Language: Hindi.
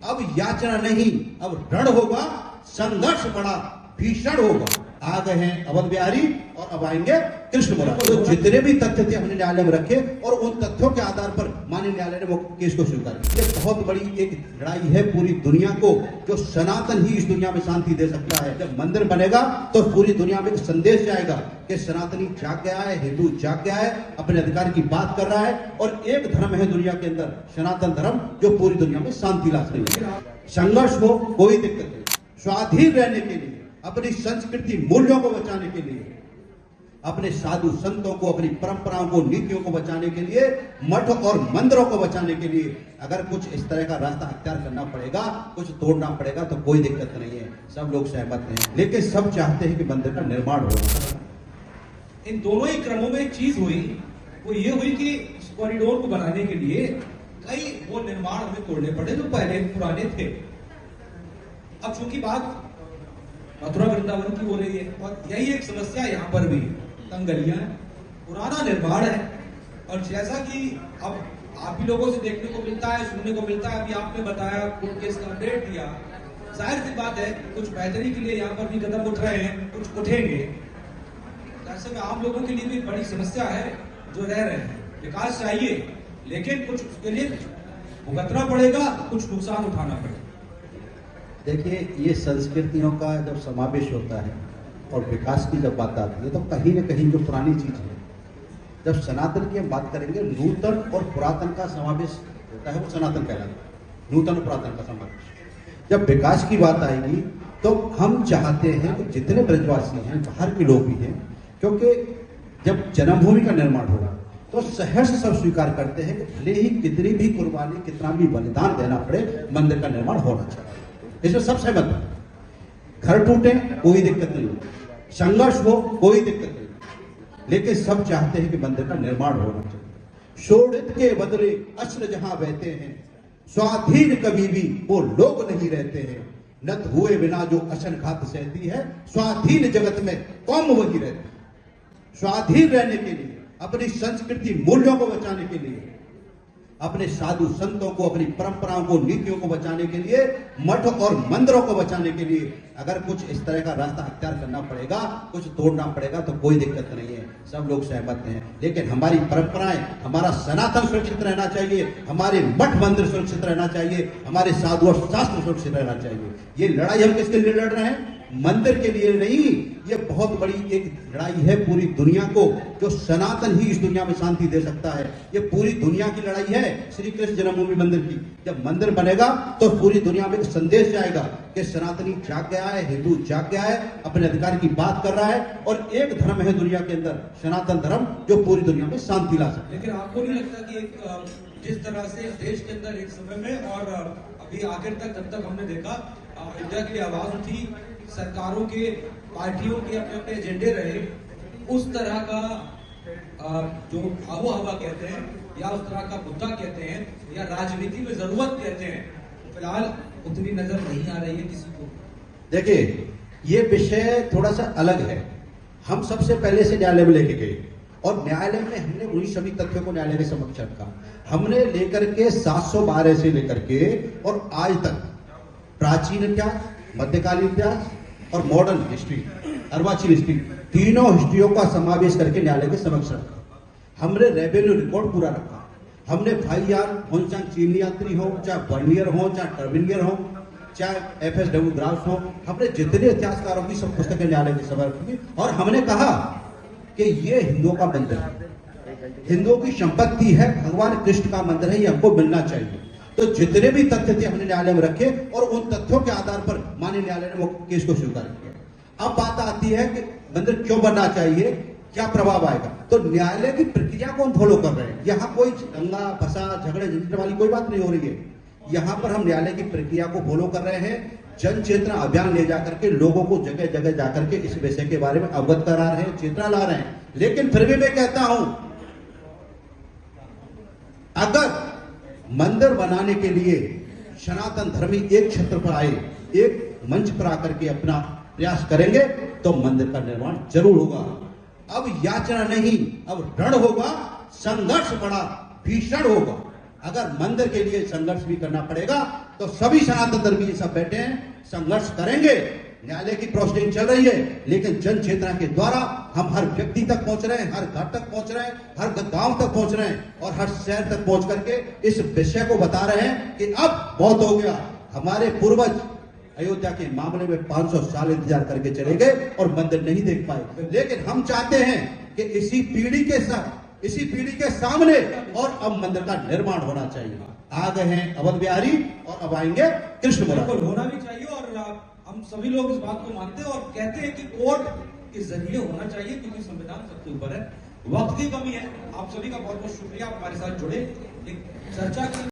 अब याचना नहीं, अब रण होगा, संघर्ष बड़ा भीषण होगा। आ गए हैं अवध बिहारी और अब आएंगे कृष्ण मुरारी। तो जितने भी तथ्य थे हमने न्यायालय में रखे और उन तथ्यों के आधार पर माननीय न्यायालय ने वो केस को स्वीकार किया। ये बहुत बड़ी एक लड़ाई है पूरी दुनिया को, जो सनातन ही इस दुनिया में शांति दे सकता है। जब मंदिर बनेगा तो पूरी दुनिया में एक संदेश जाएगा कि सनातनी जाग गया है, हिंदू जाग गया है, अपने अधिकार की बात कर रहा है और एक धर्म है दुनिया के अंदर, सनातन धर्म, जो पूरी दुनिया में शांति ला सकता है। संघर्ष हो, कोई दिक्कत नहीं। स्वाधीन रहने के लिए, अपनी संस्कृति मूल्यों को बचाने के लिए, अपने साधु संतों को, अपनी परंपराओं को, नीतियों को बचाने के लिए, मठ और मंदिरों को बचाने के लिए अगर कुछ इस तरह का रास्ता अख्तियार करना पड़ेगा, कुछ तोड़ना पड़ेगा तो कोई दिक्कत नहीं है, सब लोग सहमत हैं। लेकिन सब चाहते हैं कि मंदिर का निर्माण हो। इन दोनों ही क्रमों में एक चीज हुई, वो ये हुई कि इस कॉरिडोर को बनाने के लिए कई वो निर्माण हमें तोड़ने पड़े जो पहले पुराने थे। अब चूंकि बात मथुरा वृंदावन की हो रही है और यही एक समस्या यहाँ पर भी है, तंग गलियां हैं, पुराना निर्माण है और जैसा कि अब आप ही लोगों से देखने को मिलता है, सुनने को मिलता है, अभी आपने बताया, कोर्ट केस का अपडेट दिया, जाहिर सी बात है कुछ बेहतरी के लिए यहाँ पर भी कदम उठ रहे हैं, कुछ उठेंगे। ऐसे में आम लोगों के लिए भी बड़ी समस्या है जो रह रहे हैं। विकास चाहिए लेकिन कुछ उसके लिए भुगतना पड़ेगा, कुछ नुकसान उठाना पड़ेगा। देखिए, ये संस्कृतियों का जब समावेश होता है और विकास की जब बात आती है तो कहीं न कहीं जो पुरानी चीज है, जब सनातन की हम बात करेंगे, नूतन और पुरातन का समावेश होता है, वो सनातन कहलाता है, नूतन और पुरातन का समावेश। जब विकास की बात आएगी तो हम चाहते हैं कि जितने ब्रजवासी हैं, बाहर के लोग भी हैं, क्योंकि जब जन्मभूमि का निर्माण होगा तो सहर्ष सब स्वीकार करते हैं कि भले ही कितनी भी कुर्बानी, कितना भी बलिदान देना पड़े, मंदिर का निर्माण होना चाहिए। इसमें सब सहमत है। घर टूटे कोई दिक्कत नहीं, संघर्ष हो कोई दिक्कत नहीं, लेकिन सब चाहते हैं कि मंदिर का निर्माण होना चाहिए। शोणित के बदले अश्र जहां बहते हैं, स्वाधीन कभी भी वो लोग नहीं रहते हैं। नत हुए बिना जो अशन घात सहती है, स्वाधीन जगत में कौम वही रहती है। स्वाधीन रहने के लिए, अपनी संस्कृति मूल्यों को बचाने के लिए, अपने साधु संतों को, अपनी परंपराओं को, नीतियों को बचाने के लिए, मठ और मंदिरों को बचाने के लिए अगर कुछ इस तरह का रास्ता अख्तियार करना पड़ेगा, कुछ तोड़ना पड़ेगा तो कोई दिक्कत नहीं है, सब लोग सहमत हैं। लेकिन हमारी परंपराएं, हमारा सनातन सुरक्षित रहना चाहिए, हमारे मठ मंदिर सुरक्षित रहना चाहिए, हमारे साधु और शास्त्र सुरक्षित रहना चाहिए। ये लड़ाई हम किसके लिए लड़ रहे हैं? मंदिर के लिए नहीं। ये बहुत बड़ी एक लड़ाई है पूरी दुनिया को, जो सनातन ही इस दुनिया में शांति दे सकता है। ये पूरी दुनिया की लड़ाई है श्री कृष्ण जन्मभूमि मंदिर की। जब मंदिर बनेगा तो पूरी दुनिया में एक संदेश जाएगा कि सनातनी जाग गया है, हिंदू जाग गया है, अपने अधिकार की बात कर रहा है और एक धर्म है दुनिया के अंदर, सनातन धर्म, जो पूरी दुनिया में शांति ला सकता है। लेकिन आपको नहीं लगता कि एक जिस तरह से देश के अंदर एक समय में और अभी आखिर तक, जब तक हमने देखा इंडिया की आवाज उठी, सरकारों के, पार्टियों के अपने अपने एजेंडे रहे, उस तरह का जो आबो हवा कहते हैं या उस तरह का मुद्दा कहते हैं या राजनीति में जरूरत कहते हैं, फिलहाल उतनी नजर नहीं आ रही है किसी को। देखिए, ये विषय थोड़ा सा अलग है। हम सबसे पहले से न्यायालय में लेके गए और न्यायालय में हमने उन्हीं सभी तथ्यों को न्यायालय के समक्ष रखा। हमने लेकर के 712 से लेकर के और आज तक प्राचीन इतिहास, मध्यकालीन इतिहास और मॉडर्न हिस्ट्री, अर्वाचीन हिस्ट्री, तीनों हिस्ट्रियों का समावेश करके न्यायालय के समक्ष रखा। हमने रेवेन्यू रिकॉर्ड पूरा रखा। हमने भाईयार हो, चाहे चीनी यात्री हो, चाहे बर्नियर हो, चाहे टर्बिनियर हो, चाहे FSW ग्राफ्स हो, हमने जितने इतिहासकारों की सब पुस्तकें न्यायालय के समक्ष रखी और हमने कहा कि ये हिंदुओं का मंदिर है, हिंदुओं की संपत्ति है, भगवान कृष्ण का मंदिर है, ये हमको मिलना चाहिए। तो जितने भी तथ्य थे हमने न्यायालय में रखे और उन तथ्यों के आधार पर माननीय न्यायालय ने वो केस को स्वीकार किया। अब बात आती है कि मंदिर क्यों बनना चाहिए, क्या प्रभाव आएगा। तो न्यायालय की प्रक्रिया को हम फॉलो कर रहे हैं। यहाँ कोई दंगा फसाद, झगड़े झंझट वाली कोई बात नहीं हो रही है। यहाँ पर हम न्यायालय की प्रक्रिया को फॉलो कर रहे हैं। जन चेतना अभियान ले जाकर के लोगों को जगह जगह जाकर के इस विषय के बारे में अवगत करा रहे हैं, चेतना ला रहे हैं। लेकिन फिर भी मैं कहता हूं, अगर मंदिर बनाने के लिए सनातन धर्मी एक क्षेत्र पर आए, एक मंच पर आकर के अपना प्रयास करेंगे तो मंदिर का निर्माण जरूर होगा। अब याचना नहीं, अब रण होगा, संघर्ष बड़ा भीषण होगा। अगर मंदिर के लिए संघर्ष भी करना पड़ेगा तो सभी सनातन धर्मी सब बैठे हैं, संघर्ष करेंगे। न्यायालय की प्रोसीडिंग चल रही है, लेकिन जन चेतना के द्वारा हम हर व्यक्ति तक पहुंच रहे हैं, हर घर तक पहुंच रहे हैं, हर गांव तक पहुंच रहे हैं और हर शहर तक पहुंच करके इस विषय को बता रहे हैं कि अब बहुत हो गया। हमारे पूर्वज अयोध्या के मामले में 500 साल इंतजार करके चले गए और मंदिर नहीं देख पाए, लेकिन हम चाहते हैं कि इसी पीढ़ी के सामने और अब मंदिर का निर्माण होना चाहिए। आ गए हैं अवध बिहारी और अब आएंगे कृष्ण मुरारी। बिल्कुल होना भी चाहिए और हम सभी लोग इस बात को मानते हैं और कहते हैं कि कोर्ट के जरिए होना चाहिए, क्योंकि संविधान सबसे ऊपर है। वक्त की कमी है। आप सभी का बहुत बहुत शुक्रिया, आप हमारे साथ जुड़े, एक चर्चा